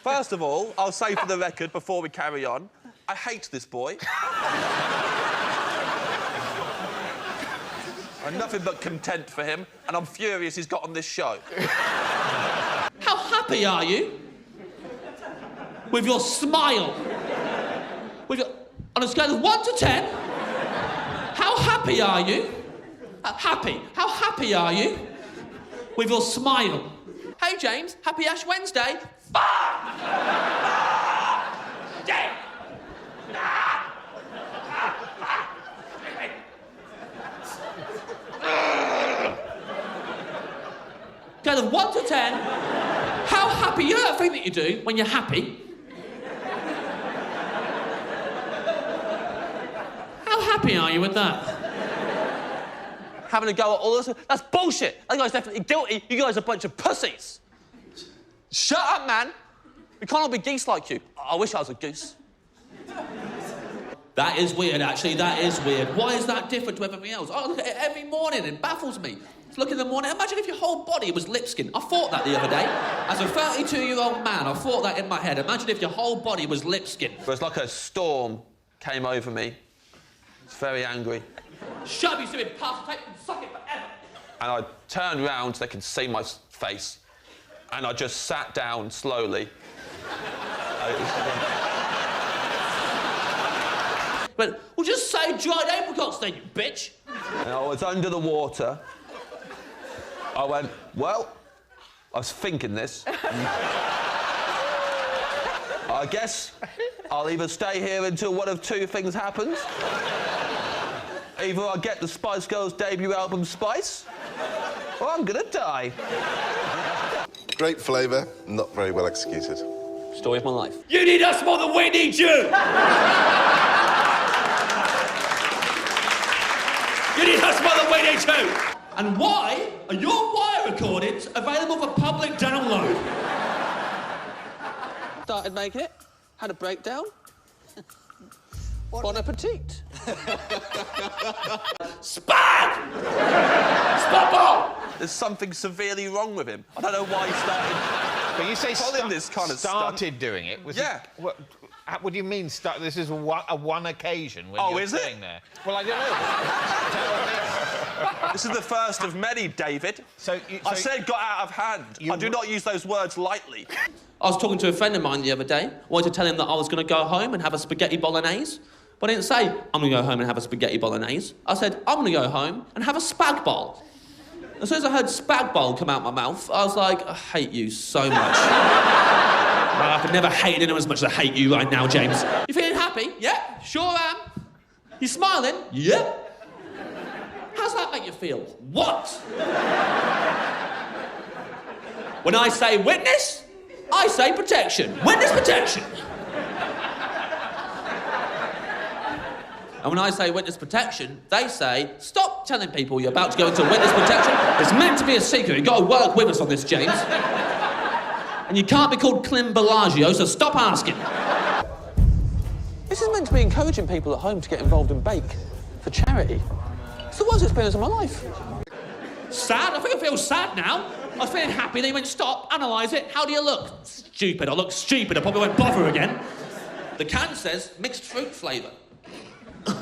First of all, I'll say for the record, before we carry on, I hate this boy. I'm nothing but content for him, and I'm furious he's got on this show. How happy are you with your smile? On a scale of 1 to 10, how happy are you? Happy. How happy are you with your smile? Hey, James, happy Ash Wednesday. Fuck! Damn! Scale of 1 to 10, how happy? You know that thing that you do when you're happy? How happy are you with that? Having a go at all this? That's bullshit. That guy's definitely guilty. You guys are a bunch of pussies. Shut up, man. We can't all be geese like you. I wish I was a goose. That is weird, actually. That is weird. Why is that different to everything else? Oh, look at it every morning. It baffles me. Look in the morning. Imagine if your whole body was lip skin. I thought that the other day. As a 32-year-old man, I thought that in my head. Imagine if your whole body was lip skin. It was like a storm came over me. I was very angry. Shut up, you stupid pasta tape, and suck it forever. And I turned round so they could see my face. And I just sat down slowly. But we'll just say dried apricots then, you bitch. And I was under the water. I went, well, I was thinking this. I guess I'll either stay here until one of two things happens. Either I get the Spice Girls' debut album, Spice, or I'm gonna die. Great flavour, not very well executed. Story of my life. You need us more than we need you! You need us more than we need you! And why are your wire recordings available for public download? Started making it, had a breakdown. Bon appetit. Spag! Spag! There's something severely wrong with him. I don't know why he started. But you say this kind of started stunt. doing it. Was Yeah. It, what do you mean? This is a one occasion when you're is it? staying there. Well, I don't know. This is the first of many, David. I said got out of hand. I do not use those words lightly. I was talking to a friend of mine the other day. I wanted to tell him that I was going to go home and have a spaghetti bolognese. But I didn't say, I'm going to go home and have a spaghetti bolognese. I said, I'm going to go home and have a spag bowl. As soon as I heard spag bowl come out my mouth, I was like, I hate you so much. I could never hate anyone as much as I hate you right now, James. You feeling happy? Yeah, sure am. You smiling? Yep. How's that make you feel? What? When I say witness, I say protection. Witness protection. And when I say witness protection, they say, stop telling people you're about to go into witness protection. It's meant to be a secret. You've got to work with us on this, James. And you can't be called Clem Bellagio, so stop asking. This is meant to be encouraging people at home to get involved in bake for charity. It's the worst experience of my life. Sad? I think I feel sad now. I was feeling happy, then you went, stop, analyse it. How do you look? Stupid. I look stupid. I probably won't bother again. The can says mixed fruit flavour. I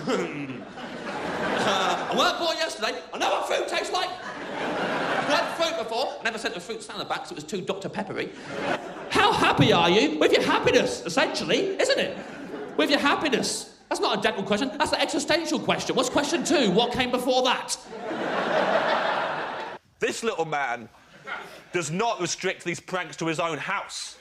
weren't born yesterday. I know what fruit tastes like. I've had fruit before. I never sent the fruit salad back, so it was too Dr. Peppery. How happy are you with your happiness, essentially, isn't it? With your happiness. That's not a dental question, that's an existential question. What's question 2? What came before that? This little man does not restrict these pranks to his own house.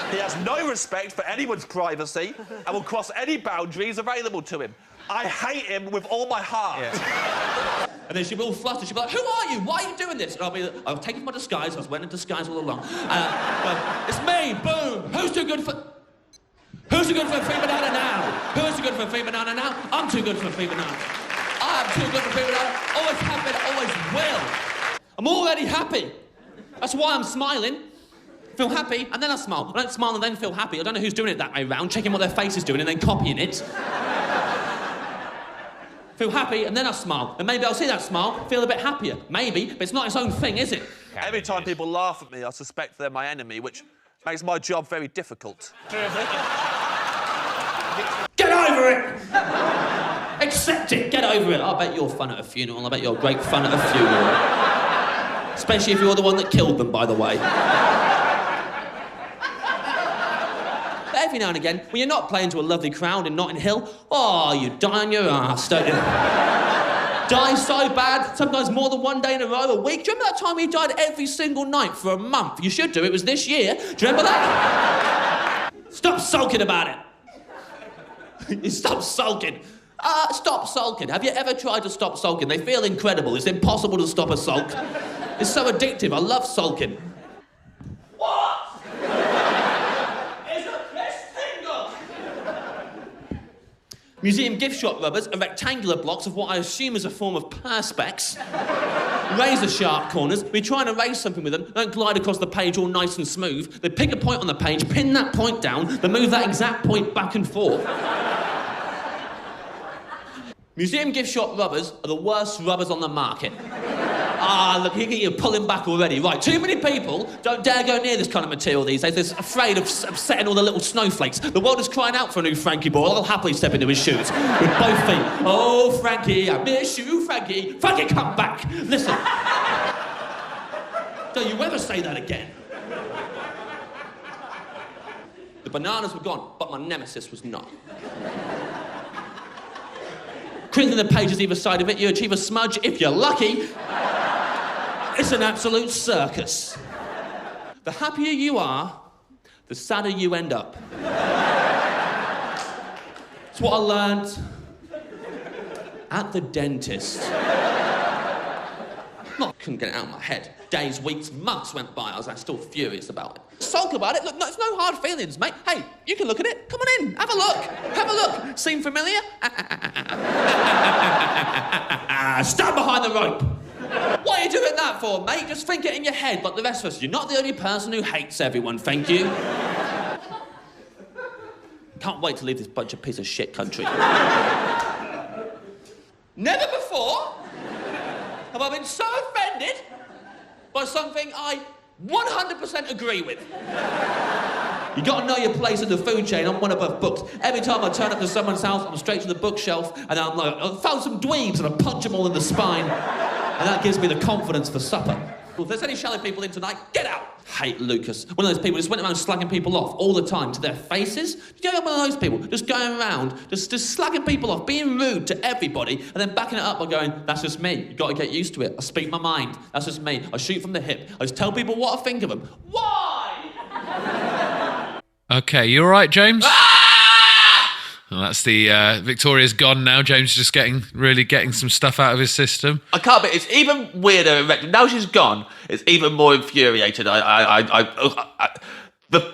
He has no respect for anyone's privacy and will cross any boundaries available to him. I hate him with all my heart. Yeah. And then she'll be all flustered. She'll be like, who are you? Why are you doing this? And I'll be, I've taken my disguise. I was wearing a disguise all along. It's me, boom. Who's too good for a free banana now? Who's too good for a free banana now? I'm too good for a free banana. I am too good for a free banana. Always have been, always will. I'm already happy. That's why I'm smiling. Feel happy, and then I smile. I don't smile and then feel happy. I don't know who's doing it that way round, checking what their face is doing and then copying it. Feel happy, and then I smile. And maybe I'll see that smile, feel a bit happier. Maybe, but it's not its own thing, is it? Every time people laugh at me, I suspect they're my enemy, which makes my job very difficult. Get over it! Accept it, get over it. I bet you're fun at a funeral. I bet you're great fun at a funeral. Especially if you're the one that killed them, by the way. But every now and again, when you're not playing to a lovely crowd in Notting Hill, oh, you die on your ass, don't you? Die so bad, sometimes more than one day in a row, a week. Do you remember that time we died every single night for a month? You should do, it was this year. Do you remember that? Stop sulking about it. Stop sulking. Stop sulking. Have you ever tried to stop sulking? They feel incredible. It's impossible to stop a sulk. It's so addictive. I love sulking. What? Is a piss tingle? Museum gift shop rubbers are rectangular blocks of what I assume is a form of perspex. Razor sharp corners. We try and erase something with them. Don't glide across the page all nice and smooth. They pick a point on the page, pin that point down, then move that exact point back and forth. Museum gift shop rubbers are the worst rubbers on the market. Look, you're pulling back already. Right, too many people don't dare go near this kind of material these days. They're afraid of upsetting all the little snowflakes. The world is crying out for a new Frankie boy. I'll happily step into his shoes with both feet. Oh, Frankie, I miss you, Frankie. Frankie, come back. Listen. Don't you ever say that again. The bananas were gone, but my nemesis was not. Crinkling the pages either side of it, you achieve a smudge if you're lucky. It's an absolute circus. The happier you are, the sadder you end up. It's what I learned at the dentist. Couldn't get it out of my head. Days, weeks, months went by. I was still furious about it. Sulk about it. Look, no, it's no hard feelings, mate. Hey, you can look at it. Come on in. Have a look. Have a look. Seem familiar? Stand behind the rope. What are you doing that for, mate? Just think it in your head like the rest of us. You're not the only person who hates everyone, thank you. Can't wait to leave this bunch of piece of shit country. Never before have I been so offended by something I 100% agree with. You gotta know your place in the food chain. I'm one above books. Every time I turn up to someone's house, I'm straight to the bookshelf, and I'm like, I found some dweebs, and I punch them all in the spine. And that gives me the confidence for supper. Well, if there's any shallow people in tonight, get out! Hate Lucas. One of those people who just went around slagging people off all the time to their faces. You know, one of those people just going around, just slagging people off, being rude to everybody, and then backing it up by going, that's just me. You gotta get used to it. I speak my mind. That's just me. I shoot from the hip. I just tell people what I think of them. Why? Okay, you all right, James? Well, that's the Victoria's gone now. James is just getting some stuff out of his system. I can't be. It's even weirder. Now she's gone, it's even more infuriated. The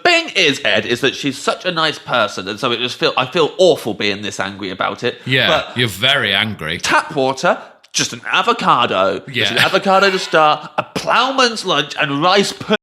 thing is, Ed, is that she's such a nice person, and so I feel awful being this angry about it. Yeah, but you're very angry. Tap water, just an avocado. Yeah. Just an avocado to start, a ploughman's lunch, and rice pudding.